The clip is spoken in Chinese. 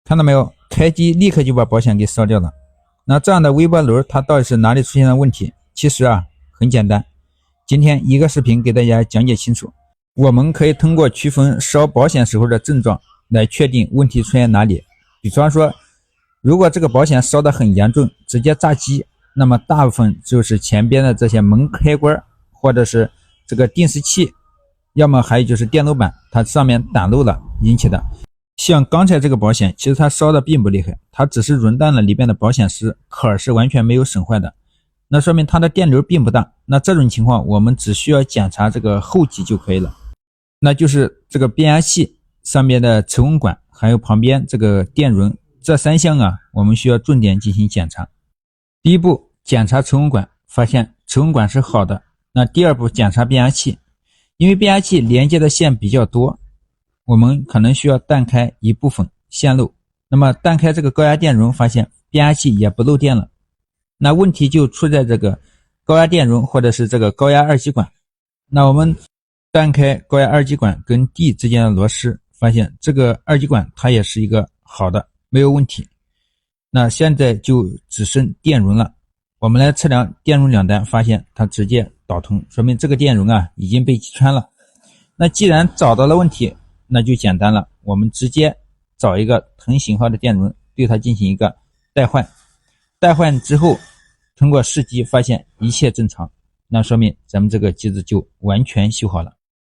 看到没有？开机立刻就把保险给烧掉了。那这样的微波炉它到底是哪里出现了问题？其实很简单，今天一个视频给大家讲解清楚。我们可以通过区分烧保险时候的症状来确定问题出现哪里。比方说，如果这个保险烧得很严重，直接炸机，那么大部分就是前边的这些门开关或者是这个定时器，要么还有就是电路板它上面短路了引起的。像刚才这个保险，其实它烧的并不厉害，它只是熔断了里边的保险丝，壳是完全没有损坏的，那说明它的电流并不大。那这种情况我们只需要检查这个后级就可以了，那就是这个变压器上面的持温管还有旁边这个电容，这三项我们需要重点进行检查。第一步检查持温管，发现持温管是好的。那第二步检查变压器，因为变压器连接的线比较多，我们可能需要断开一部分线路。那么断开这个高压电容，发现变压器也不漏电了，那问题就出在这个高压电容或者是这个高压二极管。那我们断开高压二极管跟 D 之间的螺丝，发现这个二极管它也是一个好的，没有问题。那现在就只剩电容了，我们来测量电容两端，发现它直接导通，说明这个电容已经被击穿了。那既然找到了问题，那就简单了，我们直接找一个同型号的电容，对它进行一个代换。代换之后，通过试机发现一切正常，那说明咱们这个机子就完全修好了。